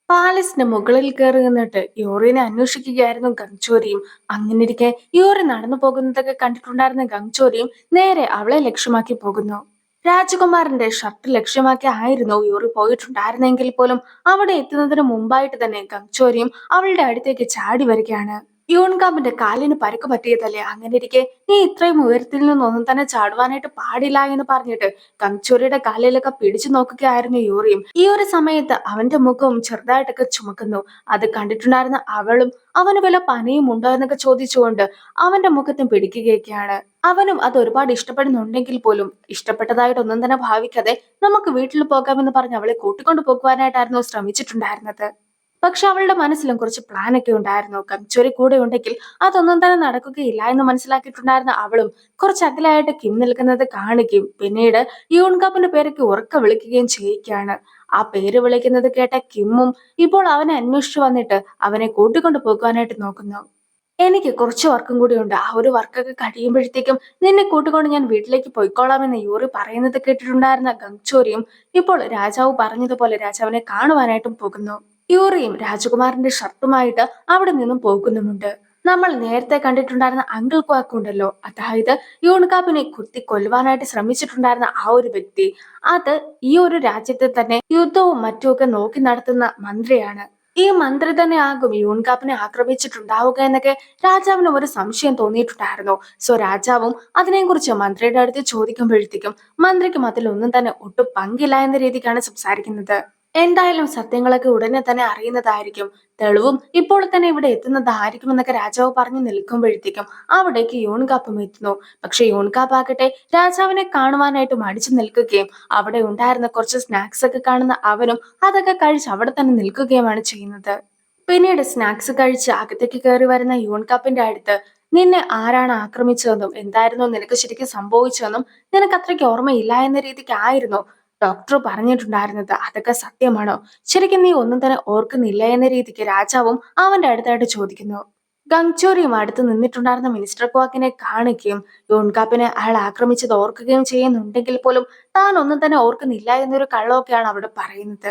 പാലസിന് മുകളിൽ കയറി നിന്നിട്ട് യൂറിനെ അന്വേഷിക്കുകയായിരുന്നു ഗംഗ്ചോരിയും. അങ്ങനെയിരിക്കെ യൂറി നടന്നു പോകുന്നതൊക്കെ കണ്ടിട്ടുണ്ടായിരുന്ന ഗംഗ്ചോരിയും നേരെ അവളെ ലക്ഷ്യമാക്കി പോകുന്നു. രാജകുമാരന്റെ ഷർട്ട് ലക്ഷ്യമാക്കി ആയിരുന്നു യൂറി പോയിട്ടുണ്ടായിരുന്നെങ്കിൽ പോലും അവിടെ എത്തുന്നതിന് മുമ്പായിട്ട് തന്നെ ഗംഗ്ചോരിയും അവളുടെ അടുത്തേക്ക് ചാടി വരികയാണ്. യൂൺകാമ്പിന്റെ കാലിന് പരിക്ക് പറ്റിയതല്ലേ, അങ്ങനെ ഇരിക്കെ നീ ഇത്രയും ഉയരത്തിൽ നിന്നൊന്നും തന്നെ ചാടുവാനായിട്ട് പാടില്ല എന്ന് പറഞ്ഞിട്ട് ഗംഗ്ചോരിയുടെ കാലിലൊക്കെ പിടിച്ചു നോക്കുകയായിരുന്നു യൂറിയും. ഈ ഒരു സമയത്ത് അവന്റെ മുഖവും ചെറുതായിട്ടൊക്കെ ചുമക്കുന്നു. അത് കണ്ടിട്ടുണ്ടായിരുന്ന അവളും അവന് വല്ല പനിയും ഉണ്ടോ എന്നൊക്കെ ചോദിച്ചുകൊണ്ട് അവന്റെ മുഖത്തും പിടിക്കുകയൊക്കെയാണ്. അവനും അത് ഒരുപാട് ഇഷ്ടപ്പെടുന്നുണ്ടെങ്കിൽ പോലും ഇഷ്ടപ്പെട്ടതായിട്ടൊന്നും തന്നെ ഭാവിക്കാതെ നമുക്ക് വീട്ടിൽ പോകാമെന്ന് പറഞ്ഞ് അവളെ കൂട്ടിക്കൊണ്ടു പോകുവാനായിട്ടായിരുന്നു ശ്രമിച്ചിട്ടുണ്ടായിരുന്നത്. പക്ഷെ അവളുടെ മനസ്സിലും കുറച്ച് പ്ലാനൊക്കെ ഉണ്ടായിരുന്നു. കങ്ചോരി കൂടെ ഉണ്ടെങ്കിൽ അതൊന്നും തന്നെ നടക്കുകയില്ല എന്ന് മനസ്സിലാക്കിയിട്ടുണ്ടായിരുന്ന അവളും കുറച്ച് അകലായിട്ട് കിം നിൽക്കുന്നത് കാണുകയും പിന്നീട് യൂൺകാപ്പിന്റെ പേരൊക്കെ ഉറക്കെ വിളിക്കുകയും ചെയ്യുകയാണ്. ആ പേര് വിളിക്കുന്നത് കേട്ട കിമ്മും ഇപ്പോൾ അവനെ അന്വേഷിച്ചു വന്നിട്ട് അവനെ കൂട്ടിക്കൊണ്ടു പോകുവാനായിട്ട് നോക്കുന്നു. എനിക്ക് കുറച്ച് വർക്കും കൂടി ഉണ്ട്. ആ ഒരു വർക്കൊക്കെ കഴിയുമ്പോഴത്തേക്കും നിന്നെ കൂട്ടിക്കൊണ്ട് ഞാൻ വീട്ടിലേക്ക് പോയിക്കോളാമെന്ന് യൂറി പറയുന്നത് കേട്ടിട്ടുണ്ടായിരുന്ന ഗംഗ്ചോരിയും ഇപ്പോൾ രാജാവ് പറഞ്ഞതുപോലെ രാജാവിനെ കാണുവാനായിട്ടും പോകുന്നു. യൂറിയും രാജകുമാരന്റെ ഷർട്ടുമായിട്ട് അവിടെ നിന്നും പോകുന്നുമുണ്ട്. നമ്മൾ നേരത്തെ കണ്ടിട്ടുണ്ടായിരുന്ന അങ്കിൾ ക്വാക്ക് ഉണ്ടല്ലോ, അതായത് യൂൺകാപ്പിനെ കുത്തി കൊല്ലുവാനായിട്ട് ശ്രമിച്ചിട്ടുണ്ടായിരുന്ന ആ ഒരു വ്യക്തി, അത് ഈ ഒരു രാജ്യത്തെ തന്നെ യുദ്ധവും മറ്റുമൊക്കെ നോക്കി നടത്തുന്ന മന്ത്രിയാണ്. ഈ മന്ത്രി തന്നെ ആകും യൂൺകാപ്പിനെ ആക്രമിച്ചിട്ടുണ്ടാവുക എന്നൊക്കെ രാജാവിനും ഒരു സംശയം തോന്നിയിട്ടുണ്ടായിരുന്നു. സോ രാജാവും അതിനെക്കുറിച്ച് മന്ത്രിയുടെ അടുത്ത് ചോദിക്കുമ്പോഴത്തേക്കും മന്ത്രിക്കും അതിലൊന്നും തന്നെ ഒട്ടും പങ്കില്ല എന്ന രീതിക്കാണ് സംസാരിക്കുന്നത്. എന്തായാലും സത്യങ്ങളൊക്കെ ഉടനെ തന്നെ അറിയുന്നതായിരിക്കും, തെളിവും ഇപ്പോൾ തന്നെ ഇവിടെ എത്തുന്നതായിരിക്കും എന്നൊക്കെ രാജാവ് പറഞ്ഞു നിൽക്കുമ്പോഴത്തേക്കും അവിടേക്ക് യൂൺകാപ്പും എത്തുന്നു. പക്ഷെ യൂൺകാപ്പ് ആകട്ടെ രാജാവിനെ കാണുവാനായിട്ട് മടിച്ചു നിൽക്കുകയും അവിടെ ഉണ്ടായിരുന്ന കുറച്ച് സ്നാക്സ് ഒക്കെ കാണുന്ന അവനും അതൊക്കെ കഴിച്ച് അവിടെ തന്നെ നിൽക്കുകയുമാണ് ചെയ്യുന്നത്. പിന്നീട് സ്നാക്സ് കഴിച്ച് അകത്തേക്ക് കയറി വരുന്ന യൂൺകാപ്പിന്റെ അടുത്ത് നിന്നെ ആരാണ് ആക്രമിച്ചതെന്നും എന്തായിരുന്നു നിനക്ക് ശരിക്കും സംഭവിച്ചതെന്നും നിനക്ക് അത്രയ്ക്ക് ഓർമ്മയില്ല എന്ന രീതിക്കായിരുന്നു ഡോക്ടർ പറഞ്ഞിട്ടുണ്ടായിരുന്നത്. അതൊക്കെ സത്യമാണോ? ശരിക്കും നീ ഒന്നും തന്നെ ഓർക്കുന്നില്ല എന്ന രീതിക്ക് രാജാവും അവന്റെ അടുത്തായിട്ട് ചോദിക്കുന്നു. ഗംഗ്ചോരിയും അടുത്ത് നിന്നിട്ടുണ്ടായിരുന്ന മിനിസ്റ്റർ ക്വാക്കിനെ കാണുകയും യൂൺകാപ്പിനെ അയാൾ ആക്രമിച്ചത് ഓർക്കുകയും ചെയ്യുന്നുണ്ടെങ്കിൽ പോലും താൻ ഒന്നും തന്നെ ഓർക്കുന്നില്ല എന്നൊരു കള്ളമൊക്കെയാണ് അവിടെ പറയുന്നത്.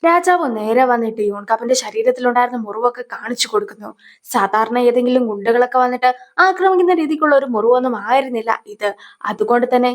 രാജാവ് നേരെ വന്നിട്ട് യൂൺകാപ്പിന്റെ ശരീരത്തിലുണ്ടായിരുന്ന മുറിവൊക്കെ കാണിച്ചു കൊടുക്കുന്നു. സാധാരണ ഏതെങ്കിലും ഗുണ്ടകളൊക്കെ വന്നിട്ട് ആക്രമിക്കുന്ന രീതിക്കുള്ള ഒരു മുറിവൊന്നും ആയിരുന്നില്ല ഇത്. അതുകൊണ്ട് തന്നെ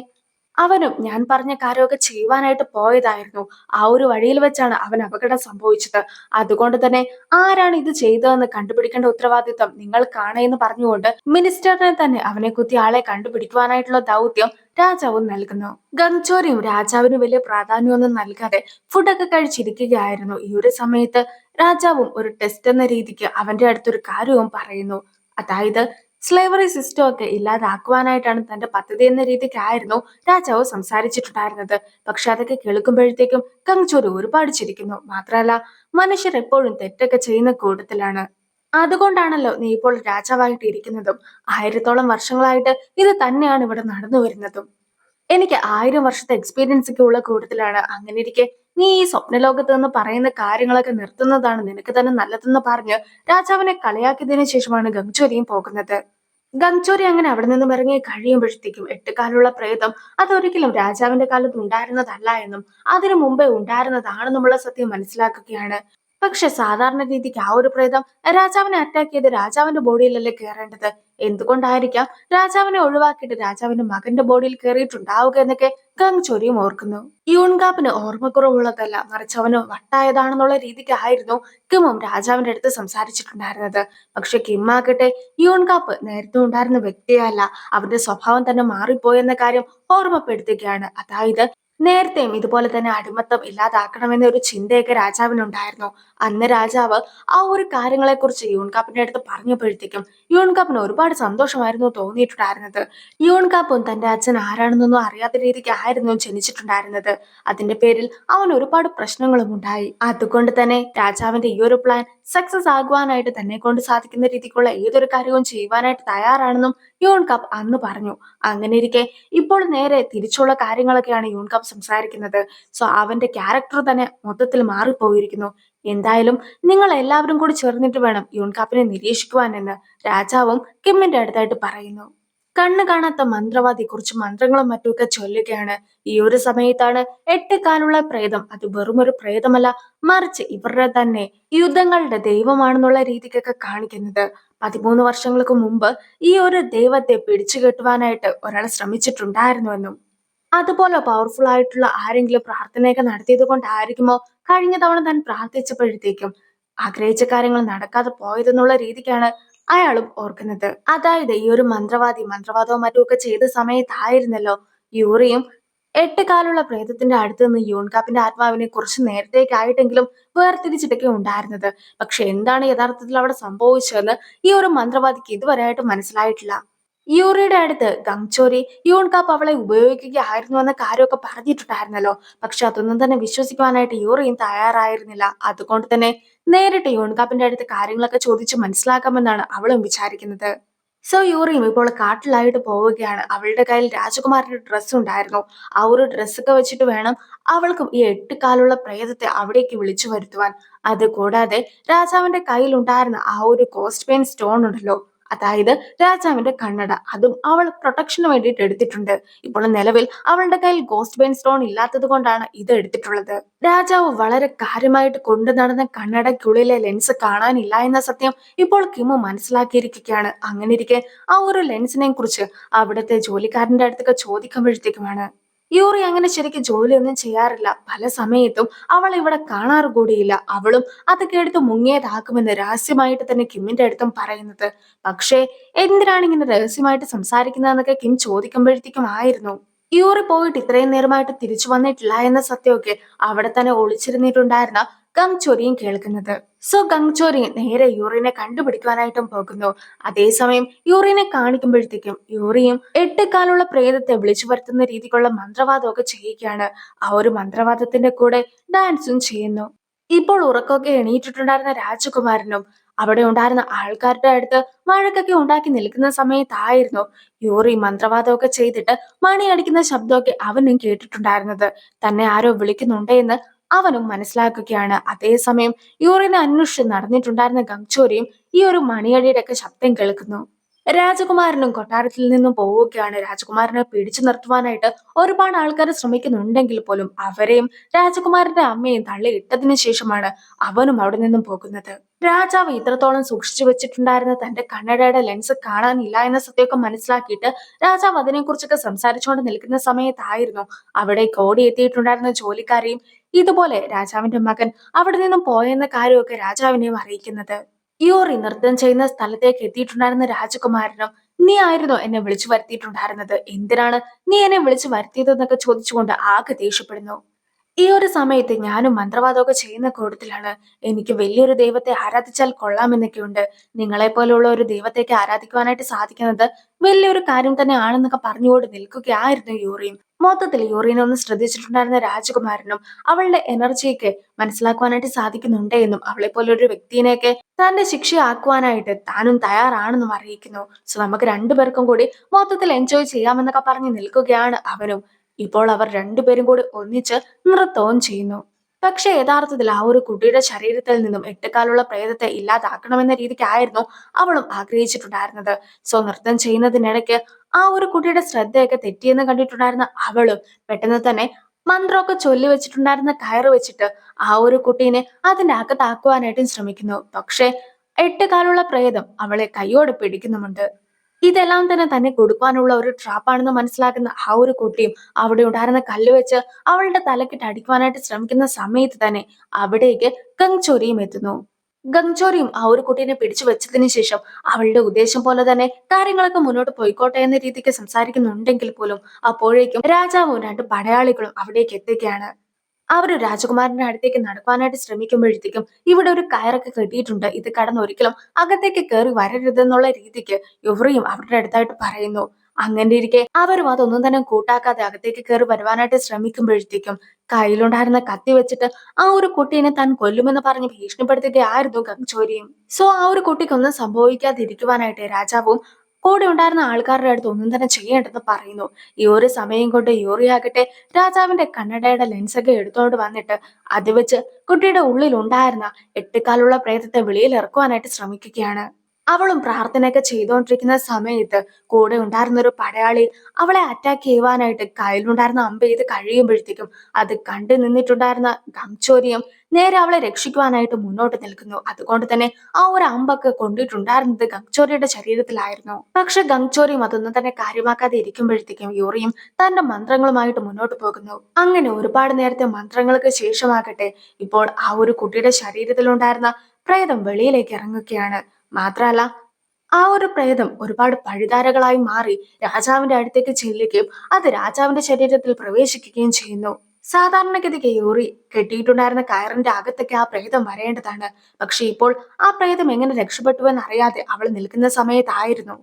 അവനും ഞാൻ പറഞ്ഞ കാര്യമൊക്കെ ചെയ്യുവാനായിട്ട് പോയതായിരുന്നു. ആ ഒരു വഴിയിൽ വെച്ചാണ് അവൻ അപകടം സംഭവിച്ചത്. അതുകൊണ്ട് തന്നെ ആരാണ് ഇത് ചെയ്തതെന്ന് കണ്ടുപിടിക്കേണ്ട ഉത്തരവാദിത്വം നിങ്ങൾക്കാണ് എന്ന് പറഞ്ഞുകൊണ്ട് മിനിസ്റ്ററിനെ തന്നെ അവനെ കുത്തിയ ആളെ കണ്ടുപിടിക്കുവാനായിട്ടുള്ള ദൗത്യം രാജാവും നൽകുന്നു. ഗംഗ്ചോരിയും രാജാവിന് വലിയ പ്രാധാന്യമൊന്നും നൽകാതെ ഫുഡൊക്കെ കഴിച്ചിരിക്കുകയായിരുന്നു. ഈ ഒരു സമയത്ത് രാജാവും ഒരു ടെസ്റ്റ് എന്ന രീതിക്ക് അവന്റെ അടുത്തൊരു കാര്യവും പറയുന്നു. അതായത് സ്ലേവറി സിസ്റ്റം ഒക്കെ ഇല്ലാതാക്കുവാനായിട്ടാണ് തന്റെ പദ്ധതി എന്ന രീതിക്കായിരുന്നു രാജാവ് സംസാരിച്ചിട്ടുണ്ടായിരുന്നത്. പക്ഷെ അതൊക്കെ കേൾക്കുമ്പോഴത്തേക്കും ഗംഗ്ചോരി ഒരുപാട് ചിരിക്കുന്നു. മാത്രമല്ല, മനുഷ്യർ എപ്പോഴും തെറ്റൊക്കെ ചെയ്യുന്ന കൂട്ടത്തിലാണ്. അതുകൊണ്ടാണല്ലോ നീ ഇപ്പോൾ രാജാവായിട്ട് ഇരിക്കുന്നതും 1000-ഓളം വർഷങ്ങളായിട്ട് ഇത് തന്നെയാണ് ഇവിടെ നടന്നു വരുന്നതും. എനിക്ക് 1000 വർഷത്തെ എക്സ്പീരിയൻസ് ഒക്കെ ഉള്ള കൂട്ടത്തിലാണ്. അങ്ങനെ ഇരിക്കെ നീ ഈ സ്വപ്നലോകത്ത് നിന്ന് പറയുന്ന കാര്യങ്ങളൊക്കെ നിർത്തുന്നതാണ് നിനക്ക് തന്നെ നല്ലതെന്ന് പറഞ്ഞ് രാജാവിനെ കളിയാക്കിയതിനു ശേഷമാണ് ഗംഗ്ചോരിയും പോകുന്നത്. ഗംഗ്ചോരി അങ്ങനെ അവിടെ നിന്നും ഇറങ്ങി കഴിയുമ്പോഴത്തേക്കും 8 കാലുള്ള പ്രേതം അതൊരിക്കലും രാജാവിന്റെ കാലത്ത് ഉണ്ടായിരുന്നതല്ല എന്നും അതിനു മുമ്പേ ഉണ്ടായിരുന്നതാണെന്നുമുള്ള സത്യം മനസ്സിലാക്കുകയാണ്. പക്ഷെ സാധാരണ രീതിക്ക് ആ ഒരു പ്രേതം രാജാവിനെ അറ്റാക്ക് ചെയ്ത് രാജാവിന്റെ ബോഡിയിലല്ലേ കയറേണ്ടത്? എന്തുകൊണ്ടായിരിക്കാം രാജാവിനെ ഒഴിവാക്കിയിട്ട് രാജാവിന്റെ മകന്റെ ബോഡിയിൽ കയറിയിട്ടുണ്ടാവുക എന്നൊക്കെ ഗംഗ്ചോരിയും ഓർക്കുന്നു. യൂൺകാപ്പിന് ഓർമ്മക്കുറവുള്ളതല്ല, മറിച്ച് അവന് വട്ടായതാണെന്നുള്ള രീതിക്കായിരുന്നു കിമ്മും രാജാവിന്റെ അടുത്ത് സംസാരിച്ചിട്ടുണ്ടായിരുന്നത്. പക്ഷെ കിമ്മാകട്ടെ യൂൺകാപ്പ് നേരത്തെ ഉണ്ടായിരുന്ന വ്യക്തിയല്ല, അവന്റെ സ്വഭാവം തന്നെ മാറിപ്പോയെന്ന കാര്യം ഓർമ്മപ്പെടുത്തുകയാണ്. അതായത് നേരത്തെയും ഇതുപോലെ തന്നെ അടിമത്തം ഇല്ലാതാക്കണമെന്ന ഒരു ചിന്തയൊക്കെ രാജാവിനുണ്ടായിരുന്നു. അന്ന് രാജാവ് ആ ഒരു കാര്യങ്ങളെ കുറിച്ച് യൂൺകാപ്പിന്റെ അടുത്ത് പറഞ്ഞപ്പോഴത്തേക്കും യൂൺകാപ്പിന് ഒരുപാട് സന്തോഷമായിരുന്നു തോന്നിയിട്ടുണ്ടായിരുന്നത്. യൂൺകാപ്പും തന്റെ അച്ഛൻ ആരാണെന്നൊന്നും അറിയാത്ത രീതിക്കായിരുന്നു ജനിച്ചിട്ടുണ്ടായിരുന്നത്. അതിന്റെ പേരിൽ അവൻ ഒരുപാട് പ്രശ്നങ്ങളും ഉണ്ടായി. അതുകൊണ്ട് തന്നെ രാജാവിന്റെ ഈ ഒരു പ്ലാൻ സക്സസ് ആകുവാനായിട്ട് തന്നെ കൊണ്ട് സാധിക്കുന്ന രീതിക്കുള്ള ഏതൊരു കാര്യവും ചെയ്യുവാനായിട്ട് തയ്യാറാണെന്നും യൂൺകാപ്പ് അന്ന് പറഞ്ഞു. അങ്ങനെ ഇരിക്കെ ഇപ്പോൾ നേരെ തിരിച്ചുള്ള കാര്യങ്ങളൊക്കെയാണ് യൂൺകാപ്പ് സംസാരിക്കുന്നത്. സോ അവന്റെ ക്യാരക്ടർ തന്നെ മൊത്തത്തിൽ മാറിപ്പോയിരിക്കുന്നു. എന്തായാലും നിങ്ങൾ എല്ലാവരും കൂടി ചേർന്നിട്ട് വേണം യൂൺകാപ്പിനെ നിരീക്ഷിക്കുവാൻ എന്ന് രാജാവും കിമ്മിന്റെ അടുത്തായിട്ട് പറയുന്നു. കണ്ണ് കാണാത്ത മന്ത്രവാദി കുറച്ച് മന്ത്രങ്ങളും മറ്റുമൊക്കെ ചൊല്ലുകയാണ്. ഈ ഒരു സമയത്താണ് 8 കാലുള്ള പ്രേതം അത് വെറുമൊരു പ്രേതമല്ല, മറിച്ച് ഇവരുടെ തന്നെ യുദ്ധങ്ങളുടെ ദൈവമാണെന്നുള്ള രീതിക്കൊക്കെ കാണിക്കുന്നത്. 13 വർഷങ്ങൾക്ക് മുമ്പ് ഈ ഒരു ദൈവത്തെ പിടിച്ചു കെട്ടുവാനായിട്ട് ഒരാൾ ശ്രമിച്ചിട്ടുണ്ടായിരുന്നുവെന്നും അതുപോലെ പവർഫുൾ ആയിട്ടുള്ള ആരെങ്കിലും പ്രാർത്ഥനയൊക്കെ നടത്തിയത് കൊണ്ടായിരിക്കുമോ കഴിഞ്ഞ തവണ താൻ പ്രാർത്ഥിച്ചപ്പോഴത്തേക്കും ആഗ്രഹിച്ച കാര്യങ്ങൾ നടക്കാതെ പോയതെന്നുള്ള രീതിക്കാണ് അയാളും ഓർക്കുന്നത്. അതായത് ഈ ഒരു മന്ത്രവാദവും മറ്റുമൊക്കെ ചെയ്ത സമയത്തായിരുന്നല്ലോ യൂറിയും 8 കാലുള്ള പ്രേതത്തിന്റെ അടുത്ത് നിന്ന് യൂൺകാപ്പിന്റെ ആത്മാവിനെ കുറച്ച് നേരത്തേക്കായിട്ടെങ്കിലും വേർതിരിച്ചിട്ടൊക്കെ ഉണ്ടായിരുന്നത്. പക്ഷെ എന്താണ് യഥാർത്ഥത്തിൽ അവിടെ സംഭവിച്ചതെന്ന് ഈ ഒരു മന്ത്രവാദിക്ക് ഇതുവരെയായിട്ട് മനസ്സിലായിട്ടില്ല. യൂറിയുടെ അടുത്ത് ഗംഗ്ചോരി യൂൺകാപ്പ് അവളെ ഉപയോഗിക്കുകയായിരുന്നു എന്ന കാര്യമൊക്കെ പറഞ്ഞിട്ടുണ്ടായിരുന്നല്ലോ. പക്ഷെ അതൊന്നും തന്നെ വിശ്വസിക്കുവാനായിട്ട് യൂറിയും തയ്യാറായിരുന്നില്ല. അതുകൊണ്ട് തന്നെ നേരിട്ട് യൂൺകാപ്പിന്റെ അടുത്ത് കാര്യങ്ങളൊക്കെ ചോദിച്ച് മനസ്സിലാക്കാമെന്നാണ് അവളും വിചാരിക്കുന്നത്. സോ യൂറിയും ഇപ്പോൾ കാട്ടിലായിട്ട് പോവുകയാണ്. അവളുടെ കയ്യിൽ രാജകുമാരന്റെ ഡ്രസ്സ് ഉണ്ടായിരുന്നു. ആ ഒരു ഡ്രസ്സൊക്കെ വെച്ചിട്ട് വേണം അവൾക്കും ഈ 8 കാലുള്ള പ്രേതത്തെ അവിടേക്ക് വിളിച്ചു വരുത്തുവാൻ. അത് കൂടാതെ രാജാവിന്റെ കയ്യിൽ ഉണ്ടായിരുന്ന ആ ഒരു കോസ്റ്റ് പെയിൻ സ്റ്റോൺ ഉണ്ടല്ലോ, അതായത് രാജാവിന്റെ കണ്ണട, അതും അവൾ പ്രൊട്ടക്ഷന് വേണ്ടിയിട്ട് എടുത്തിട്ടുണ്ട്. ഇപ്പോൾ നിലവിൽ അവളുടെ കയ്യിൽ ഗോസ്റ്റ് ബെയിൻ സ്റ്റോൺ ഇല്ലാത്തത് കൊണ്ടാണ് ഇത് എടുത്തിട്ടുള്ളത്. രാജാവ് വളരെ കാര്യമായിട്ട് കൊണ്ടു നടന്ന കണ്ണടയ്ക്കുള്ളിലെ ലെൻസ് കാണാനില്ല എന്ന സത്യം ഇപ്പോൾ കിമു മനസ്സിലാക്കിയിരിക്കുകയാണ്. അങ്ങനെ ഇരിക്കെ ആ ഒരു ലെൻസിനെ കുറിച്ച് അവിടുത്തെ ജോലിക്കാരന്റെ അടുത്തൊക്കെ ചോദിക്കുമ്പോഴത്തേക്കുമാണ് യൂറി അങ്ങനെ ശരിക്കും ജോലിയൊന്നും ചെയ്യാറില്ല. പല സമയത്തും അവൾ ഇവിടെ കാണാറ് കൂടിയില്ല. അവളും അതൊക്കെ എടുത്ത് മുങ്ങിയതാക്കുമെന്ന് രഹസ്യമായിട്ട് തന്നെ കിമ്മിന്റെ അടുത്തും പറയുന്നത്. പക്ഷേ എന്തിനാണ് ഇങ്ങനെ രഹസ്യമായിട്ട് സംസാരിക്കുന്നതെന്നൊക്കെ കിം ചോദിക്കുമ്പോഴത്തേക്കും ആയിരുന്നു യൂറി പോയിട്ട് ഇത്രയും നേരമായിട്ട് തിരിച്ചു വന്നിട്ടില്ല എന്ന സത്യമൊക്കെ അവിടെ തന്നെ ഒളിച്ചിരുന്നിട്ടുണ്ടായിരുന്ന ഗംഗ്ചോരിയും കേൾക്കുന്നത്. സോ ഗംഗ്ചോരി നേരെ യൂറിനെ കണ്ടുപിടിക്കുവാനായിട്ടും പോകുന്നു. അതേസമയം യൂറിനെ കാണിക്കുമ്പോഴത്തേക്കും യൂറിയും 8 കാലുള്ള പ്രേതത്തെ വിളിച്ചു വരുത്തുന്ന രീതിക്കുള്ള മന്ത്രവാദമൊക്കെ ചെയ്യുകയാണ്. ആ ഒരു മന്ത്രവാദത്തിന്റെ കൂടെ ഡാൻസും ചെയ്യുന്നു. ഇപ്പോൾ ഉറക്കമൊക്കെ എണീറ്റിട്ടുണ്ടായിരുന്ന രാജകുമാരനും അവിടെ ഉണ്ടായിരുന്ന ആൾക്കാരുടെ അടുത്ത് വഴക്കൊക്കെ ഉണ്ടാക്കി നിൽക്കുന്ന സമയത്തായിരുന്നു യൂറി മന്ത്രവാദമൊക്കെ ചെയ്തിട്ട് മണിയടിക്കുന്ന ശബ്ദമൊക്കെ അവനും കേട്ടിട്ടുണ്ടായിരുന്നത്. തന്നെ ആരോ വിളിക്കുന്നുണ്ട് എന്ന് അവനും മനസ്സിലാക്കുകയാണ്. അതേസമയം യൂറിനെ അന്വേഷിച്ച് നടന്നിട്ടുണ്ടായിരുന്ന ഗംഗ്ചോരിയും ഈ ഒരു മണിയടിയുടെ ഒക്കെ ശബ്ദം കേൾക്കുന്നു. രാജകുമാരനും കൊട്ടാരത്തിൽ നിന്നും പോവുകയാണ്. രാജകുമാരനെ പിടിച്ചു നിർത്തുവാനായിട്ട് ഒരുപാട് ആൾക്കാർ ശ്രമിക്കുന്നുണ്ടെങ്കിൽ പോലും അവരെയും രാജകുമാരന്റെ അമ്മയും തള്ളിയിട്ടതിനു ശേഷമാണ് അവനും അവിടെ നിന്നും പോകുന്നത്. രാജാവ് ഇത്രത്തോളം സൂക്ഷിച്ചു വെച്ചിട്ടുണ്ടായിരുന്ന തന്റെ കണ്ണടയുടെ ലെൻസ് കാണാനില്ല എന്ന സത്യമൊക്കെ മനസ്സിലാക്കിയിട്ട് രാജാവ് അതിനെക്കുറിച്ചൊക്കെ സംസാരിച്ചുകൊണ്ട് നിൽക്കുന്ന സമയത്തായിരുന്നു അവിടേക്ക് ഓടിയെത്തിയിട്ടുണ്ടായിരുന്ന ജോലിക്കാരെയും ഇതുപോലെ രാജാവിന്റെ മകൻ അവിടെ നിന്നും പോയെന്ന കാര്യമൊക്കെ രാജാവിനെയും അറിയിക്കുന്നത്. യൂറി നൃത്തം ചെയ്യുന്ന സ്ഥലത്തേക്ക് എത്തിയിട്ടുണ്ടായിരുന്ന രാജകുമാരനും നീ ആയിരുന്നോ എന്നെ വിളിച്ചു വരുത്തിയിട്ടുണ്ടായിരുന്നത്, എന്തിനാണ് നീ എന്നെ വിളിച്ചു വരുത്തിയതെന്നൊക്കെ ചോദിച്ചുകൊണ്ട് ആകെ ദേഷ്യപ്പെടുന്നു. ഈ ഒരു സമയത്ത് ഞാനും മന്ത്രവാദമൊക്കെ ചെയ്യുന്ന കൂട്ടത്തിലാണ്. എനിക്ക് വലിയൊരു ദൈവത്തെ ആരാധിച്ചാൽ കൊള്ളാമെന്നൊക്കെയുണ്ട്. നിങ്ങളെ പോലെയുള്ള ഒരു ദൈവത്തേക്ക് ആരാധിക്കുവാനായിട്ട് സാധിക്കുന്നത് വലിയൊരു കാര്യം തന്നെ ആണെന്നൊക്കെ പറഞ്ഞുകൊണ്ട് നിൽക്കുകയായിരുന്നു യൂറിയും. മൊത്തത്തിൽ യൂറിനെ ഒന്ന് ശ്രദ്ധിച്ചിട്ടുണ്ടായിരുന്ന രാജകുമാരനും അവളുടെ എനർജിയൊക്കെ മനസ്സിലാക്കുവാനായിട്ട് സാധിക്കുന്നുണ്ട് എന്നും അവളെ പോലൊരു വ്യക്തിനെയൊക്കെ തന്റെ ശിക്ഷയാക്കുവാനായിട്ട് താനും തയ്യാറാണെന്നും അറിയിക്കുന്നു. സോ നമുക്ക് രണ്ടുപേർക്കും കൂടി മൊത്തത്തിൽ എൻജോയ് ചെയ്യാമെന്നൊക്കെ പറഞ്ഞ് നിൽക്കുകയാണ് അവനും. ഇപ്പോൾ അവർ രണ്ടുപേരും കൂടി ഒന്നിച്ച് നൃത്തവും ചെയ്യുന്നു. പക്ഷെ യഥാർത്ഥത്തിൽ ആ ഒരു കുട്ടിയുടെ ശരീരത്തിൽ നിന്നും 8 കാലുള്ള പ്രേതത്തെ ഇല്ലാതാക്കണമെന്ന രീതിക്കായിരുന്നു അവളും ആഗ്രഹിച്ചിട്ടുണ്ടായിരുന്നത്. സോ നൃത്തം ചെയ്യുന്നതിനിടയ്ക്ക് ആ ഒരു കുട്ടിയുടെ ശ്രദ്ധയൊക്കെ തെറ്റിയെന്ന് കണ്ടിട്ടുണ്ടായിരുന്ന അവളും പെട്ടെന്ന് തന്നെ മന്ത്രമൊക്കെ ചൊല്ലി വെച്ചിട്ടുണ്ടായിരുന്ന കയറ് വെച്ചിട്ട് ആ ഒരു കുട്ടീനെ അതിന്റെ അകത്താക്കുവാനായിട്ടും ശ്രമിക്കുന്നു. പക്ഷെ 8 കാലുള്ള പ്രേതം അവളെ കൈയോടെ പിടിക്കുന്നുമുണ്ട്. ഇതെല്ലാം തന്നെ കൊടുക്കാനുള്ള ഒരു ട്രാപ്പാണെന്ന് മനസ്സിലാക്കുന്ന ആ ഒരു കുട്ടിയും അവിടെ ഉണ്ടായിരുന്ന കല്ല് വെച്ച് അവളുടെ തലക്കിട്ട് അടിക്കുവാനായിട്ട് ശ്രമിക്കുന്ന സമയത്ത് തന്നെ അവിടേക്ക് ഗംഗ്ചോരിയും എത്തുന്നു. ഗംഗ്ചോരിയും ആ ഒരു കുട്ടീനെ പിടിച്ചു വെച്ചതിന് ശേഷം അവളുടെ ഉദ്ദേശം പോലെ തന്നെ കാര്യങ്ങളൊക്കെ മുന്നോട്ട് പോയിക്കോട്ടെ എന്ന രീതിക്ക് സംസാരിക്കുന്നുണ്ടെങ്കിൽ പോലും അപ്പോഴേക്കും രാജാവും രണ്ട് പടയാളികളും അവിടേക്ക് എത്തുകയാണ്. അവര് രാജകുമാരന്റെ അടുത്തേക്ക് നടക്കാനായിട്ട് ശ്രമിക്കുമ്പോഴത്തേക്കും ഇവിടെ ഒരു കയറൊക്കെ കെട്ടിയിട്ടുണ്ട്, ഇത് കടന്ന് ഒരിക്കലും അകത്തേക്ക് കയറി വരരുതെന്നുള്ള രീതിക്ക് യുവറിയും അവരുടെ അടുത്തായിട്ട് പറയുന്നു. അങ്ങനെ ഇരിക്കെ അവരും അതൊന്നും തന്നെ കൂട്ടാക്കാതെ അകത്തേക്ക് കയറി വരുവാനായിട്ട് ശ്രമിക്കുമ്പോഴത്തേക്കും കയ്യിലുണ്ടായിരുന്ന കത്തി വെച്ചിട്ട് ആ ഒരു കുട്ടീനെ താൻ കൊല്ലുമെന്ന് പറഞ്ഞ് ഭീഷണിപ്പെടുത്തുകയായിരുന്നു ഗംഗ്ചോരിയും. സോ ആ ഒരു കുട്ടിക്കൊന്നും സംഭവിക്കാതിരിക്കുവാനായിട്ട് രാജാവും കൂടെ ഉണ്ടായിരുന്ന ആൾക്കാരുടെ അടുത്ത് ഒന്നും തന്നെ ചെയ്യേണ്ടെന്ന് പറയുന്നു. ഈ ഒരു സമയം കൊണ്ട് യൂറിയാകട്ടെ രാജാവിന്റെ കണ്ണടയുടെ ലെൻസൊക്കെ എടുത്തോണ്ട് വന്നിട്ട് അത് വെച്ച് കുട്ടിയുടെ ഉള്ളിൽ ഉണ്ടായിരുന്ന 8 കാലുള്ള പ്രേതത്തെ വെളിയിൽ ഇറക്കുവാനായിട്ട് ശ്രമിക്കുകയാണ്. അവളും പ്രാർത്ഥനയൊക്കെ ചെയ്തുകൊണ്ടിരിക്കുന്ന സമയത്ത് കൂടെ ഉണ്ടായിരുന്ന ഒരു പടയാളി അവളെ അറ്റാക്ക് ചെയ്യുവാനായിട്ട് കയ്യിലുണ്ടായിരുന്ന അമ്പ് ചെയ്ത് കഴിയുമ്പോഴത്തേക്കും അത് കണ്ടു നിന്നിട്ടുണ്ടായിരുന്ന ഗംചോരിയും നേരെ അവളെ രക്ഷിക്കുവാനായിട്ട് മുന്നോട്ട് നിൽക്കുന്നു. അതുകൊണ്ട് തന്നെ ആ ഒരു അമ്പൊക്കെ കൊണ്ടിട്ടുണ്ടായിരുന്നത് ഗംചോരിയുടെ ശരീരത്തിലായിരുന്നു. പക്ഷെ ഗംചോരിയും അതൊന്നും തന്നെ കാര്യമാക്കാതെ ഇരിക്കുമ്പോഴത്തേക്കും യൂറിയും തന്റെ മന്ത്രങ്ങളുമായിട്ട് മുന്നോട്ട് പോകുന്നു. അങ്ങനെ ഒരുപാട് നേരത്തെ മന്ത്രങ്ങൾക്ക് ശേഷമാകട്ടെ ഇപ്പോൾ ആ ഒരു കുട്ടിയുടെ ശരീരത്തിലുണ്ടായിരുന്ന പ്രേതം വെളിയിലേക്ക് ഇറങ്ങുകയാണ്. മാത്രല്ല ആ ഒരു പ്രേതം ഒരുപാട് പഴുതാരകളായി മാറി രാജാവിന്റെ അടുത്തേക്ക് ചെല്ലുകയും അത് രാജാവിന്റെ ശരീരത്തിൽ പ്രവേശിക്കുകയും ചെയ്യുന്നു. സാധാരണഗതിക്ക് യൂറി കെട്ടിയിട്ടുണ്ടായിരുന്ന കയറിന്റെ അകത്തൊക്കെ ആ പ്രേതം വരേണ്ടതാണ്. പക്ഷെ ഇപ്പോൾ ആ പ്രേതം എങ്ങനെ രക്ഷപ്പെട്ടുവെന്ന് അറിയാതെ അവൾ നിൽക്കുന്ന സമയത്തായിരുന്നു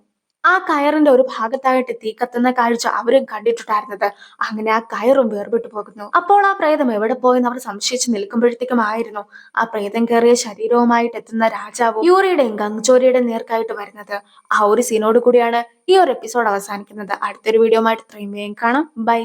ആ കയറിന്റെ ഒരു ഭാഗത്തായിട്ട് തീ കത്തുന്ന കാഴ്ച അവരും കണ്ടിട്ടുണ്ടായിരുന്നത്. അങ്ങനെ ആ കയറും വേർപെട്ടു പോകുന്നു. അപ്പോൾ ആ പ്രേതം എവിടെ പോയെന്ന് അവർ സംശയിച്ച് നിൽക്കുമ്പോഴത്തേക്കും ആയിരുന്നു ആ പ്രേതം കയറിയ ശരീരവുമായിട്ട് എത്തുന്ന രാജാവും യൂറിയുടെയും ഗംഗചോരിയുടെയും നേർക്കായിട്ട് വരുന്നത്. ആ ഒരു സീനോട് കൂടിയാണ് ഈ ഒരു എപ്പിസോഡ് അവസാനിക്കുന്നത്. അടുത്തൊരു വീഡിയോ ആയിട്ട് ഇത്രയും വേഗം കാണാം. ബൈ.